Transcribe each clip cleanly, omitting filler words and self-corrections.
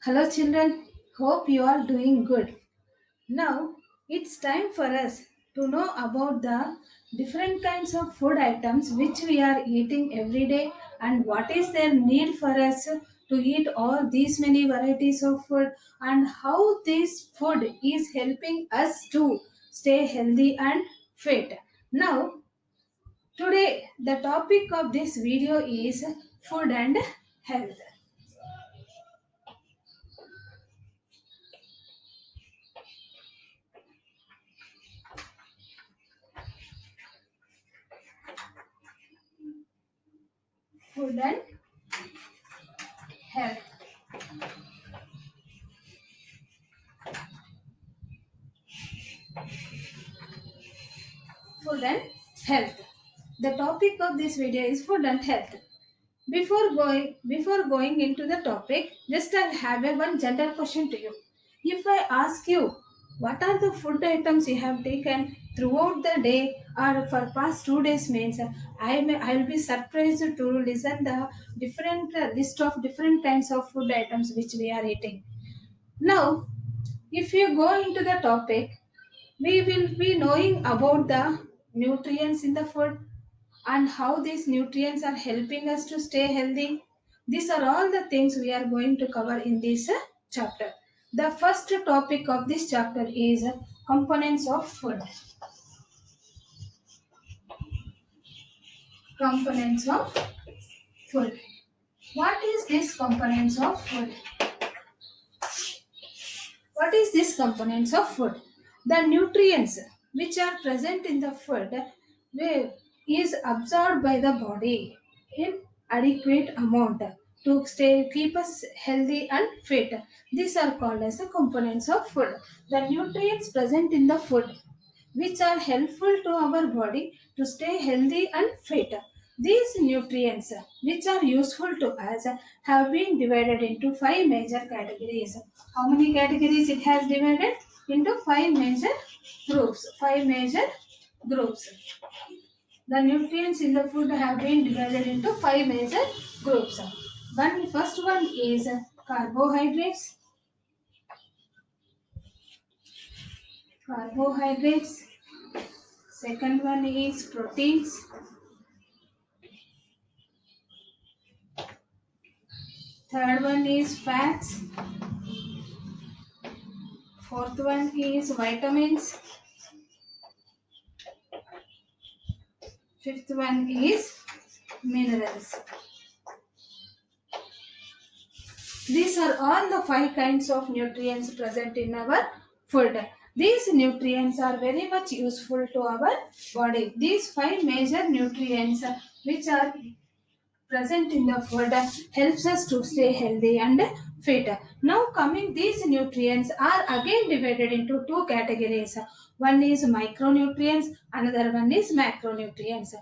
Hello, children. Hope you are doing good. Now, it's time for us to know about the different kinds of food items which we are eating every day and what is their need for us to eat all these many varieties of food and how this food is helping us to stay healthy and fit. Now, today the topic of this video is food and health. Food and health. Food and health. The topic of this video is food and health. Before going into the topic, just I'll have a one general question to you. If I ask you what are the food items you have taken throughout the day or for past 2 days means I'll be surprised to listen the different list of different kinds of food items which we are eating. Now, if you go into the topic, we will be knowing about the nutrients in the food and how these nutrients are helping us to stay healthy. These are all the things we are going to cover in this chapter. The first topic of this chapter is components of food. Components of food. What is this components of food? What is this components of food? The nutrients which are present in the food is absorbed by the body in adequate amount to stay keep us healthy and fit. These are called as the components of food. The nutrients present in the food which are helpful to our body to stay healthy and fit. These nutrients, which are useful to us, have been divided into five major categories. How many categories it has divided? Into five major groups. Five major groups. The nutrients in the food have been divided into five major groups. First one is carbohydrates. Carbohydrates. Second one is proteins. Third one is fats. Fourth one is vitamins. Fifth one is minerals. These are all the five kinds of nutrients present in our food. These nutrients are very much useful to our body. These five major nutrients which are present in the food helps us to stay healthy and fit. Now coming these nutrients are again divided into two categories. One is micronutrients, another one is macronutrients.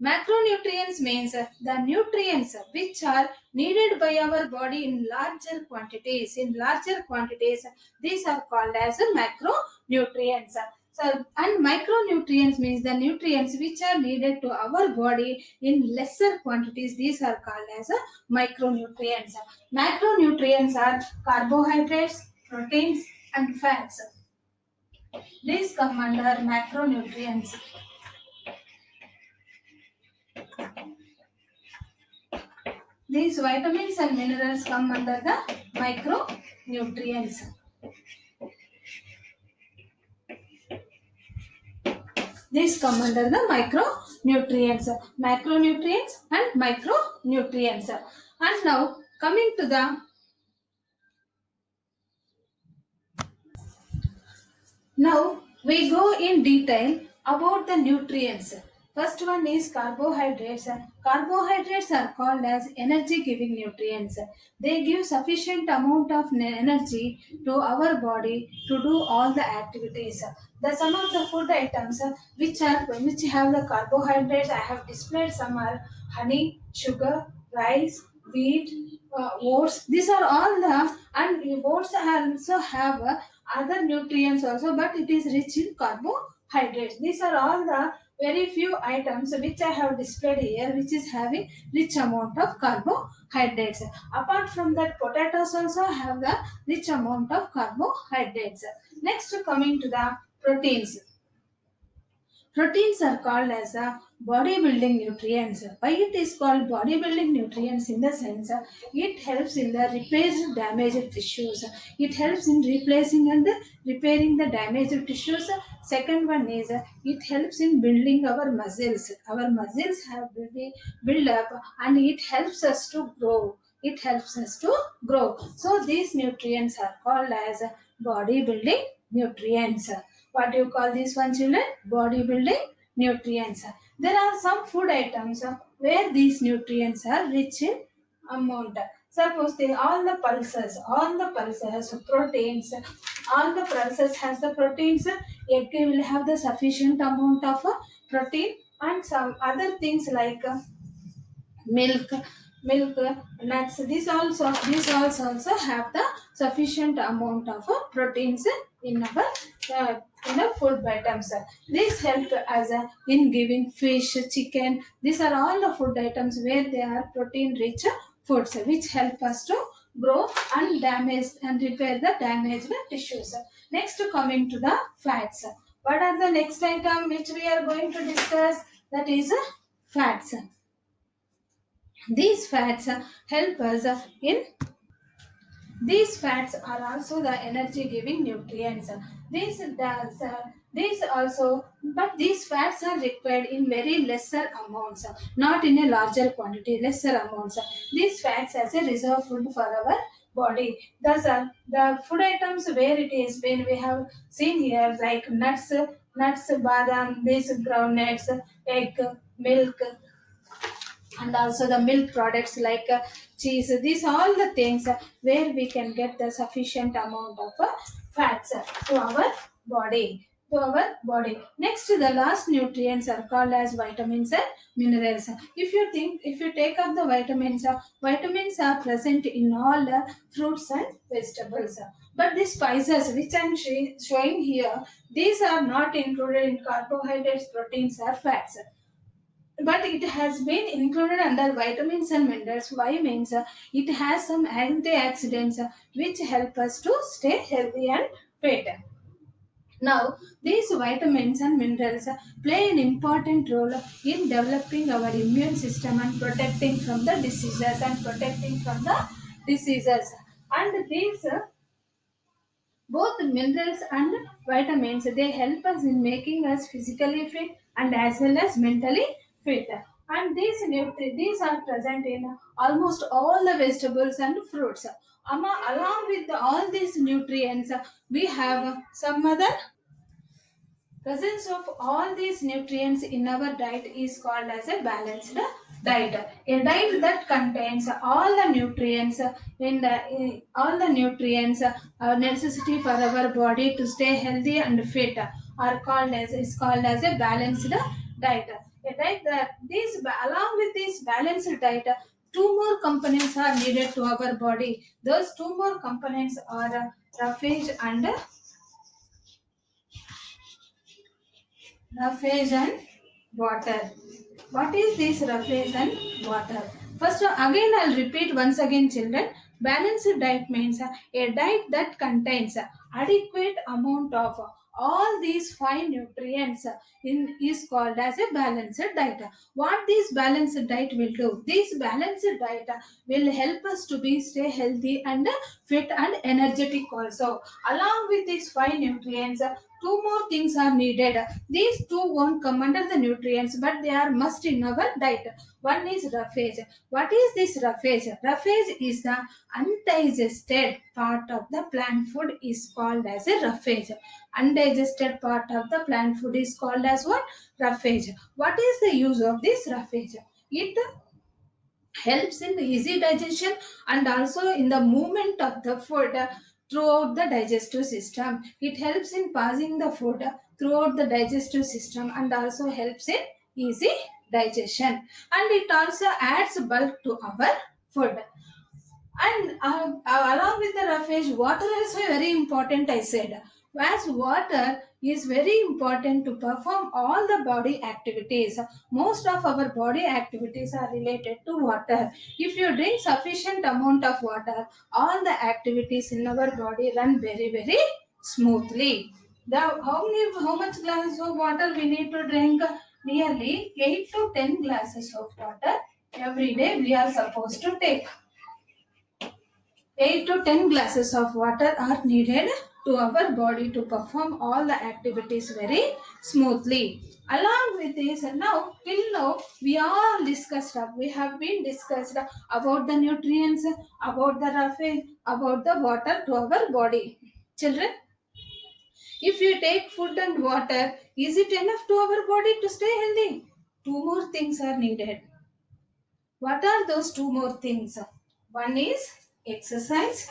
Macronutrients means the nutrients which are needed by our body in larger quantities. In larger quantities, these are called as macronutrients. So, and micronutrients means the nutrients which are needed to our body in lesser quantities. These are called as micronutrients. Macronutrients are carbohydrates, proteins, and fats. These come under macronutrients. These vitamins and minerals come under the micronutrients. These come under the micronutrients, macronutrients and micronutrients. And now coming to the now we go in detail about the nutrients. First one is carbohydrates. Carbohydrates are called as energy giving nutrients. They give sufficient amount of energy to our body to do all the activities. The some of the food items which have the carbohydrates I have displayed, some are honey, sugar, rice, wheat, oats. These are all the and oats also have other nutrients also, but it is rich in carbohydrates. These are all the very few items which I have displayed here, which is having rich amount of carbohydrates. Apart from that, potatoes also have the rich amount of carbohydrates. Next, coming to the proteins. Proteins are called as bodybuilding nutrients. Why it is called bodybuilding nutrients? In the sense, it helps in the repair damaged tissues. It helps in replacing and repairing the damaged tissues. Second one is it helps in building our muscles. Our muscles have build up, and it helps us to grow. It helps us to grow. So these nutrients are called as bodybuilding nutrients. What do you call these one, children? Bodybuilding nutrients. There are some food items where these nutrients are rich in amount. Suppose all the pulses, proteins, all the pulses has the proteins. Egg will have the sufficient amount of protein, and some other things like milk, milk, nuts. These also have the sufficient amount of proteins in our in the food items. This help as in giving fish, chicken. These are all the food items where they are protein rich foods, which help us to grow and damage and repair the damaged tissues. Next, coming to the fats. What are the next item which we are going to discuss? That is fats. These fats help us in these fats are also the energy giving nutrients. These also, but these fats are required in very lesser amounts, not in a larger quantity, lesser amounts. These fats as a reserve food for our body. Thus, the food items where it is been we have seen here like nuts, badam, these groundnuts, egg, milk, and also the milk products like cheese. These all the things where we can get the sufficient amount of fats to our body, next, the last nutrients are called as vitamins and minerals. If you take up the vitamins, vitamins are present in all fruits and vegetables. But these spices which I'm showing here, these are not included in carbohydrates, proteins, or fats, but it has been included under vitamins and minerals. Why means it has some antioxidants which help us to stay healthy and fit. Now, these vitamins and minerals play an important role in developing our immune system and protecting from the diseases And these both minerals and vitamins, they help us in making us physically fit and as well as mentally fit. And these are present in almost all the vegetables and fruits. Along with all these nutrients, we have some other presence of all these nutrients in our diet is called as a balanced diet. A diet that contains all the nutrients all the nutrients necessity for our body to stay healthy and fit are called as is called as a balanced diet. A diet that along with this balanced diet, two more components are needed to our body. Those two more components are roughage and roughage and water. What is this roughage and water? First, again I'll repeat once again, children. Balanced diet means a diet that contains adequate amount of all these five nutrients in is called as a balanced diet. What this balanced diet will do? This balanced diet will help us to be stay healthy and fit and energetic also. Along with these five nutrients, two more things are needed. These two won't come under the nutrients, but they are must in our diet. One is roughage. What is this roughage? Roughage is the undigested part of the plant food is called as a roughage. Undigested part of the plant food is called as what? Roughage. What is the use of this roughage? It helps in easy digestion and also in the movement of the food throughout the digestive system. It helps in passing the food throughout the digestive system and also helps in easy digestion. And it also adds bulk to our food. And along with the roughage, water is very important, I said. As water is very important to perform all the body activities. Most of our body activities are related to water. If you drink sufficient amount of water, all the activities in our body run very, very smoothly. How much glasses of water we need to drink? Nearly 8 to 10 glasses of water every day we are supposed to take. 8 to 10 glasses of water are needed to our body to perform all the activities very smoothly. Along with this, now till now we all discussed, we have been discussed about the nutrients, about the roughing, about the water to our body. Children, if you take food and water, is it enough to our body to stay healthy? Two more things are needed. What are those two more things? One is exercise.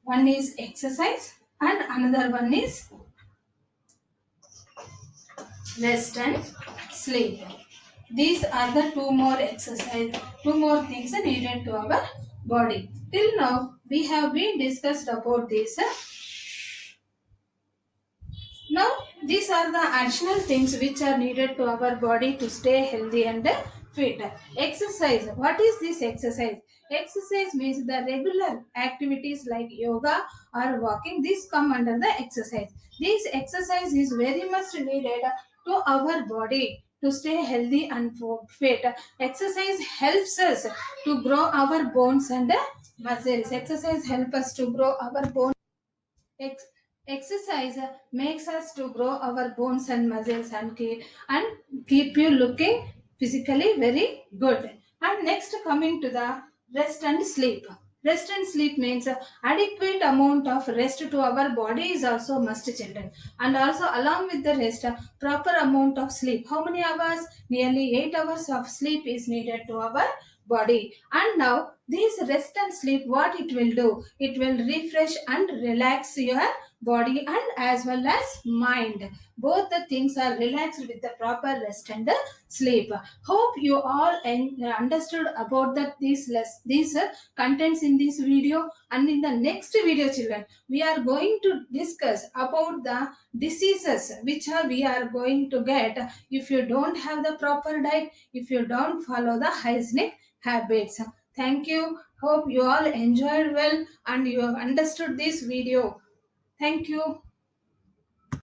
One is exercise and another one is rest and sleep. These are the two more things needed to our body. Till now, we have been discussed about this. Now, these are the additional things which are needed to our body to stay healthy and fit. Exercise. What is this exercise? Exercise means the regular activities like yoga or walking. These come under the exercise. This exercise is very much needed to our body to stay healthy and fit. Exercise helps us to grow our bones and muscles. Exercise helps us to grow our bones. Ex- Exercise makes us to grow our bones and muscles and keep you looking physically very good. And next, coming to the rest and sleep. Rest and sleep means adequate amount of rest to our body is also must, children. And also along with the rest, proper amount of sleep. How many hours? Nearly 8 hours of sleep is needed to our body. And now this rest and sleep, what it will do? It will refresh and relax your body and as well as mind. Both the things are relaxed with the proper rest and the sleep. Hope you all understood about that these contents in this video. And in the next video, children, we are going to discuss about the diseases which are we are going to get if you don't have the proper diet, if you don't follow the hygienic habits. Thank you. Hope you all enjoyed well and you have understood this video. Thank you.